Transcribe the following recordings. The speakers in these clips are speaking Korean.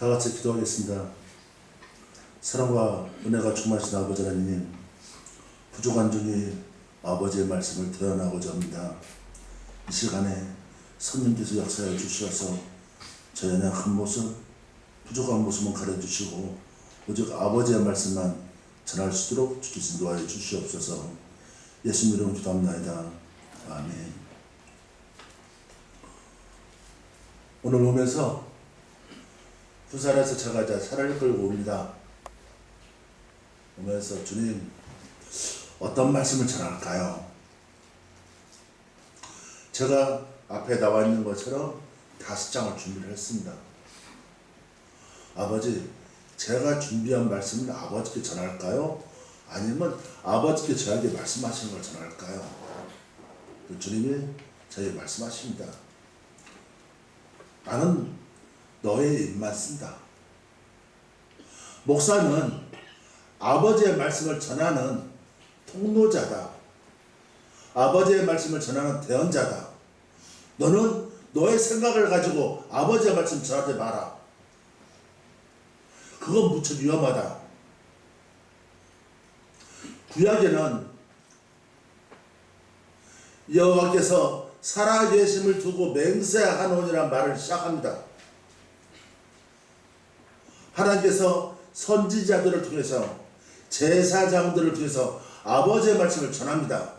다 같이 기도하겠습니다. 사랑과 은혜가 충만하신 아버지 하나님, 부족한 중에 아버지의 말씀을 대언하고자 합니다. 이 시간에 성령께서 역사해 주셔서 저의 연약한 모습, 부족한 모습은 가려주시고 오직 아버지의 말씀만 전할 수 있도록 주께서 도와해 주시옵소서. 예수님 이름으로 기도합나이다. 아멘. 오늘 오면서 부산에서 제가 차를 끌고 옵니다. 오면서 주님 어떤 말씀을 전할까요? 제가 앞에 나와 있는 것처럼 5장을 준비를 했습니다. 아버지, 제가 준비한 말씀을 아버지께 전할까요? 아니면 아버지께 저에게 말씀하시는 걸 전할까요? 주님이 저에게 말씀하십니다. 나는 너의 입만 쓴다. 목사는 아버지의 말씀을 전하는 통로자다. 아버지의 말씀을 전하는 대언자다. 너는 너의 생각을 가지고 아버지의 말씀 전하지 마라. 그건 무척 위험하다. 구약에는 여호와께서 살아계심을 두고 맹세하노니란 말을 시작합니다. 하나님께서 선지자들을 통해서 제사장들을 통해서 아버지의 말씀을 전합니다.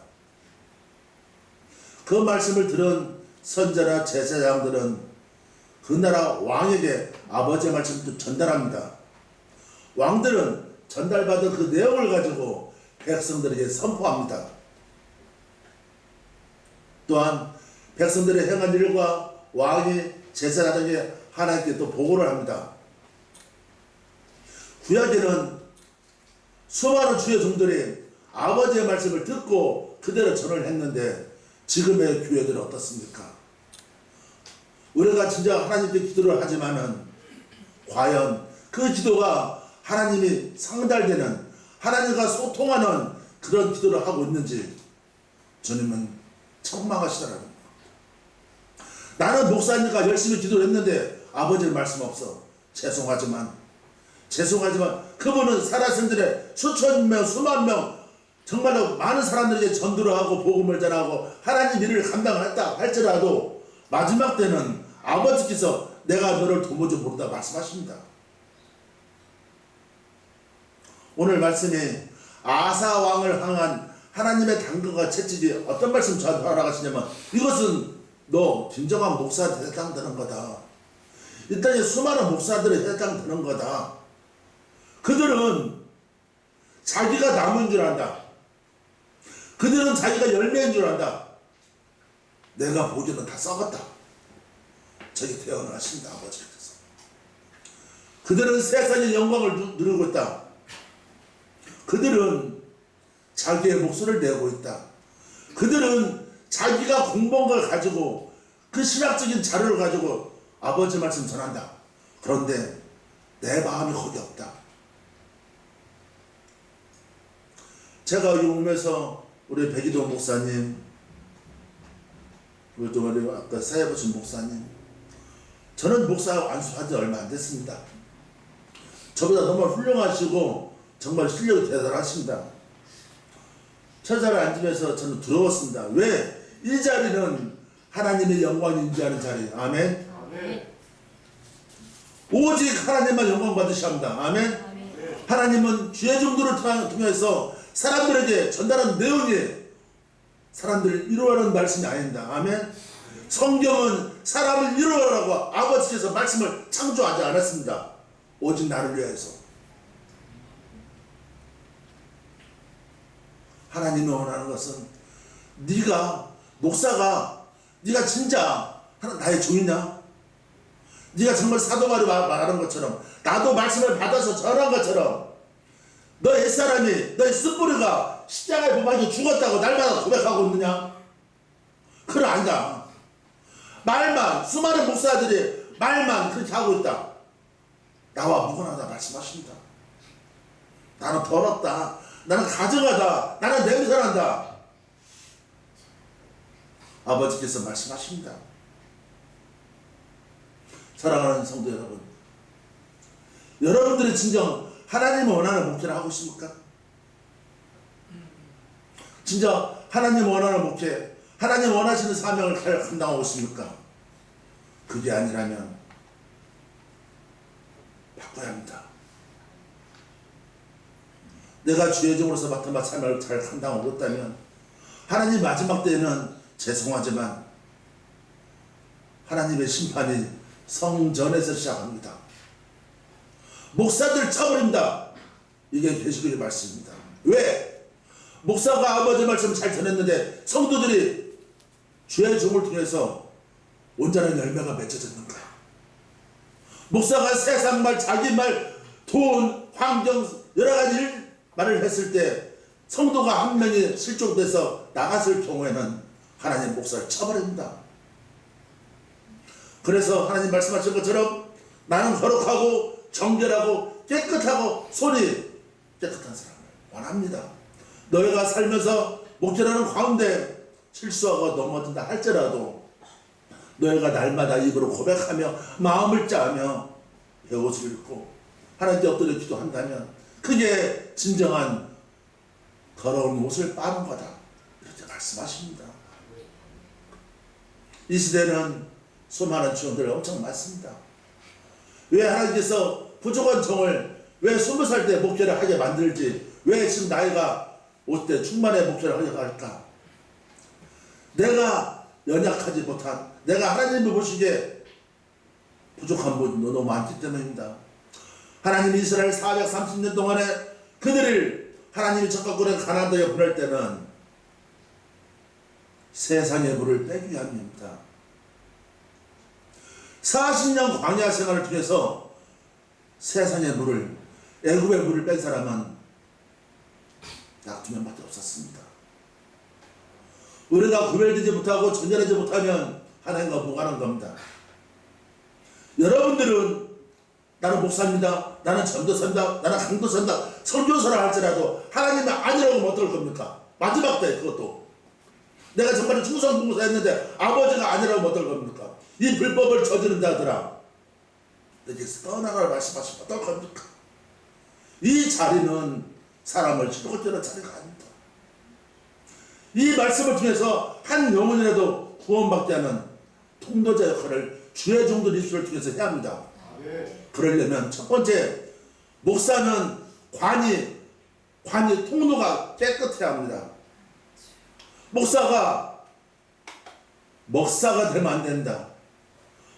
그 말씀을 들은 선지자나 제사장들은 그 나라 왕에게 아버지의 말씀을 전달합니다. 왕들은 전달받은 그 내용을 가지고 백성들에게 선포합니다. 또한 백성들의 행한 일과 왕이 제사장에게 하나님께 또 보고를 합니다. 구약에는 수많은 주의 종들이 아버지의 말씀을 듣고 그대로 전을 했는데 지금의 교회들은 어떻습니까? 우리가 진짜 하나님께 기도를 하지만은 과연 그 기도가 하나님이 상달되는, 하나님과 소통하는 그런 기도를 하고 있는지 주님은 책망하시더라고요. 나는 목사니까 열심히 기도를 했는데 아버지의 말씀 없어. 죄송하지만 그분은 살아생들의 수천 명, 수만 명, 정말로 많은 사람들에게 전도를 하고 복음을 전하고 하나님 일을 감당했다 할지라도 마지막 때는 아버지께서 내가 너를 도무지 모른다 말씀하십니다. 오늘 말씀이 아사 왕을 향한 하나님의 당근과 채찍이 어떤 말씀 저한테 알아가시냐면, 이것은 너 진정한 목사한테 해당되는 거다. 이 땅에 수많은 목사들이 해당되는 거다. 그들은 자기가 나무인 줄 안다. 그들은 자기가 열매인 줄 안다. 내가 보기에는 다 썩었다. 저기 대언을 하신다, 아버지께서. 그들은 세상의 영광을 누리고 있다. 그들은 자기의 목소리를 내고 있다. 그들은 자기가 공부한 걸 가지고 그 신학적인 자료를 가지고 아버지 말씀 전한다. 그런데 내 마음이 거기 없다. 제가 여기 오면서 우리 백이동 목사님, 우리 아까 사회보신 목사님, 저는 목사 안수한 지 얼마 안 됐습니다. 저보다 너무 훌륭하시고 정말 실력이 대단하십니다. 처자를 앉으면서 저는 두려웠습니다. 왜? 이 자리는 하나님의 영광이 인지하는 자리. 아멘. 아멘. 오직 하나님만 영광 받으셔야 합니다. 아멘. 아멘. 하나님은 주의 종들을 통해서 사람들에게 전달하는 내용이 사람들을 이루어가는 말씀이 아닙니다. 아멘. 성경은 사람을 이루어가라고 아버지께서 말씀을 창조하지 않았습니다. 오직 나를 위해서. 하나님이 원하는 것은 네가, 목사가, 네가 진짜 나의 종이냐? 네가 정말 사도바리 말하는 것처럼, 나도 말씀을 받아서 전한 것처럼 너 옛사람이, 너의 쓴뿌리가 십자가에 못 박혀 죽었다고 날마다 고백하고 있느냐? 그건 아니다. 말만, 수많은 목사들이 말만 그렇게 하고 있다. 나와 무관하다 말씀하십니다. 나는 더럽다. 나는 가증하다. 나는 냄새난다. 아버지께서 말씀하십니다. 사랑하는 성도 여러분, 여러분들이 진정 하나님 원하는 목회를 하고 있습니까? 진짜 하나님 원하는 목회, 하나님 원하시는 사명을 감당하고 있습니까? 그게 아니라면 바꿔야 합니다. 내가 주의 종으로서 맡은 바 사명을 잘 감당하고 있다면 하나님 마지막 때에는 죄송하지만 하나님의 심판이 성전에서 시작합니다. 목사들 쳐버립니다. 이게 계시록의 말씀입니다. 왜? 목사가 아버지 말씀 잘 전했는데 성도들이 주의 종을 통해서 온전한 열매가 맺어졌는가? 목사가 세상 말, 자기 말, 돈, 환경 여러 가지 말을 했을 때 성도가 한 명이 실족돼서 나갔을 경우에는 하나님 목사를 쳐버립니다. 그래서 하나님 말씀하신 것처럼 나는 거룩하고 정결하고 깨끗하고 손이 깨끗한 사람을 원합니다. 너희가 살면서 목회하는 가운데 실수하고 넘어진다 할지라도 너희가 날마다 입으로 고백하며 마음을 짜며 배옷을 입고 하나님께 엎드려 기도한다면 그게 진정한 더러운 옷을 빠는 거다. 이렇게 말씀하십니다. 이 시대는 수많은 주원들 엄청 많습니다. 왜 하나님께서 부족한 종을 왜 20살 때 목회를 하게 만들지 왜 지금 나이가 50대 중반에 목회를 하려고 할까? 내가 연약하지 못한 내가 하나님을 보시기에 부족한 부분도 너무 많기 때문입니다. 하나님이 이스라엘 430년 동안에 그들을 하나님이 적각군에 가나안 땅에 보낼 때는 세상의 물을 빼기 위함입니다. 40년 광야 생활을 통해서 세상의 물을 애굽의 물을 뺀 사람은 약 2명밖에 없었습니다. 우리가 구별되지 못하고 전전하지 못하면 하나님과 무관한 겁니다. 여러분들은 나는 목사입니다. 나는 전도사입니다. 나는 강도사입니다. 선교사라 할지라도 하나님이 아니라고 못 들을 겁니까? 마지막 때 그것도 내가 정말 충성봉사했는데 아버지가 아니라고 못 들을 겁니까? 이 불법을 저지른 자들아 이렇게 떠나갈 말씀하시면 어떨 겁니까? 이 자리는 사람을 치료하는 자리가 아닙니다. 이 말씀을 통해서 한 영혼이라도 구원받게 하는 통도자 역할을 주의 종들 입술을 통해서 해야 합니다. 그러려면 첫 번째 목사는 관이 통로가 깨끗해야 합니다. 목사가 되면 안 된다.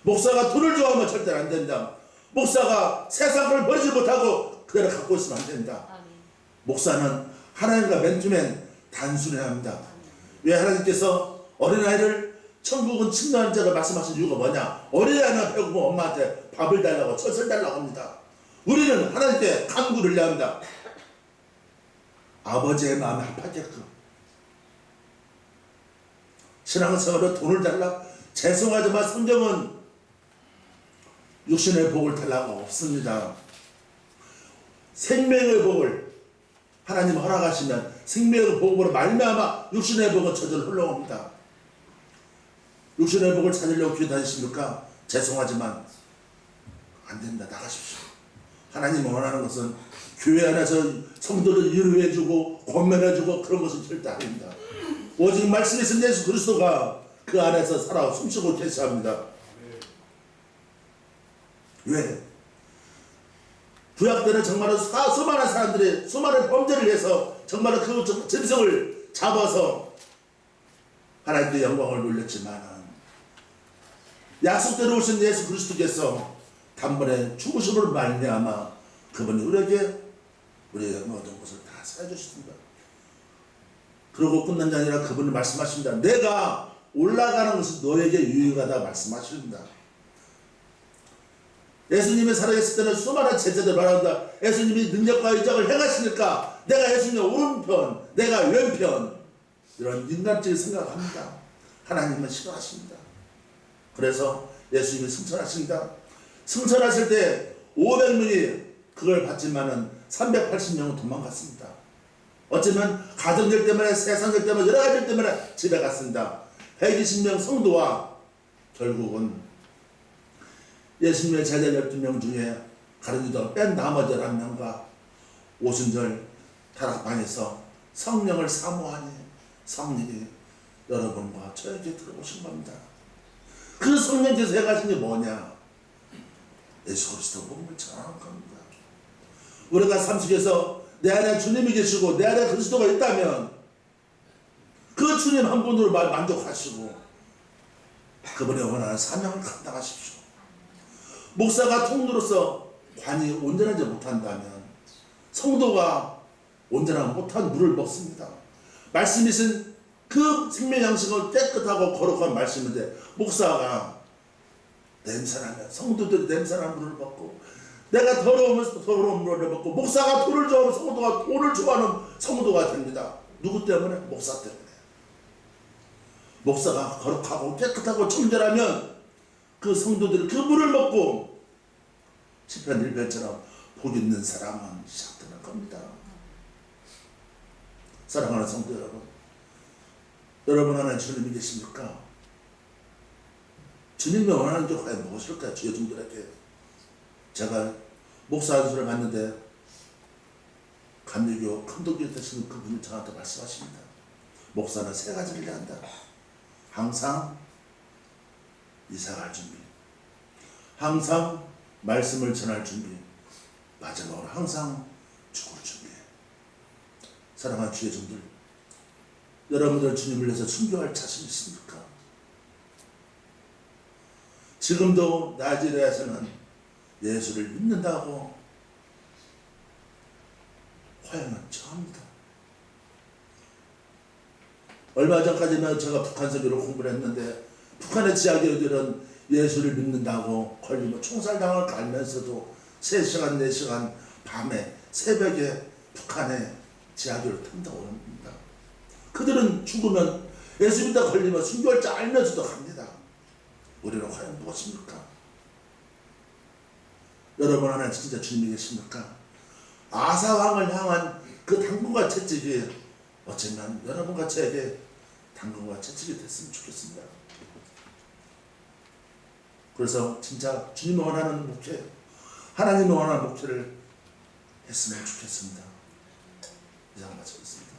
목사가 돈을 좋아하면 절대 안 된다. 목사가 세상을 버리지 못하고 그대로 갖고 있으면 안 된다. 목사는 하나님과 맨투맨 단순해야 합니다. 왜 하나님께서 어린아이를 천국은 침노하는 자가 말씀하신 이유가 뭐냐? 어린아이는 배고프면 엄마한테 밥을 달라고 젖을 달라고 합니다. 우리는 하나님께 간구를 해야 합니다. 아버지의 마음에 아파게끔 신앙생활로 돈을 달라? 죄송하지만 성경은 육신의 복을 달라고 없습니다. 생명의 복을 하나님 허락하시면 생명의 복으로 말미암아 육신의 복은 저절로 흘러옵니다. 육신의 복을 찾으려고 교회 다니십니까? 죄송하지만 안 된다. 나가십시오. 하나님이 원하는 것은 교회 안에서 성도를 위로해주고 권면해주고 그런 것은 절대 아닙니다. 오직 말씀이 있은 예수 그리스도가 그 안에서 살아 숨쉬고 계시합니다. 왜? 구약 때는 정말로 수많은 사람들이 수많은 범죄를 해서 정말로 그 짐승을 잡아서 하나님께 영광을 돌렸지만 약속대로 오신 예수 그리스도께서 단번에 죽으심으로 말미암아 그분이 우리에게 우리의 모든 것을 다 사해주셨습니다. 그러고 끝난 게 아니라 그분이 말씀하십니다. 내가 올라가는 것은 너에게 유익하다 말씀하십니다. 예수님이 살아계실 때는 수많은 제자들 말한다. 예수님이 능력과 이적을 행하시니까 내가 예수님의 오른편, 내가 왼편 이런 인간적인 생각을 합니다. 하나님은 싫어하십니다. 그래서 예수님이 승천하십니다. 승천하실 때 500명이 그걸 받지만은 380명은 도망갔습니다. 어쩌면 가정일 때문에 세상일 때문에 여러 가지 때문에 집에 갔습니다. 120명 성도와 결국은 예수님의 제자 12명 중에 가르치던 뺀 나머지 11명과 오순절 다락방에서 성령을 사모하니 성령이 여러분과 저에게 들어오신 겁니다. 그 성령께서 해가신 게 뭐냐? 예수 그리스도 복음을 전하는 겁니다. 우리가 삶 속에서 내 안에 주님이 계시고 내 안에 그리스도가 있다면 그 주님 한 분으로 만족하시고 그분이 원하는 사명을 감당하십시오. 목사가 통로로서 관이 온전하지 못한다면 성도가 온전하지 못한 물을 먹습니다. 말씀이신 그 생명 양식을 깨끗하고 거룩한 말씀인데 목사가 냄새나면 성도들이 냄새나는 물을 먹고 내가 더러우면서 더러운 물을 먹고 목사가 돌을 좋아하면 성도가 돌을 좋아하는 성도가 됩니다. 누구 때문에? 목사 때문에. 목사가 거룩하고 깨끗하고 청결하면 그 성도들이 그 물을 먹고 시편 1편처럼 복 있는 사람은 시작되는 겁니다. 사랑하는 성도 여러분, 여러분 안에 주님이 계십니까? 주님이 원하는 게 과연 무엇일까요? 주 여종들에게. 제가 목사 안수를 받는데 감리교 큰독교 되시는 그분이 저한테 말씀하십니다. 목사는 3가지를 해야 한다. 항상 이사갈 준비, 항상 말씀을 전할 준비, 마지막으로 항상 죽을 준비. 사랑하는 주의 종들, 여러분들 주님을 위해서 순교할 자신 있습니까? 지금도 나이지리아에서는 예수를 믿는다고 화형을 처합니다. 얼마 전까지는 제가 북한 설교를 공부를 했는데 북한의 지하교회들은 예수를 믿는다고 걸리면 총살당을 갈면서도 3시간 4시간 밤에 새벽에 북한의 지하교회를 탄다고 합니다. 그들은 죽으면 예수 믿다 걸리면 순교할 줄 알면서도 갑니다. 우리는 과연 무엇입니까? 여러분 안에 진짜 주님이 계십니까? 아사왕을 향한 그 당근과 채찍이 어쩌면 여러분과 저에게 당근과 채찍이 됐으면 좋겠습니다. 그래서 진짜 주님이 원하는 목회, 하나님이 원하는 목회를 했으면 좋겠습니다. 이상 마치겠습니다.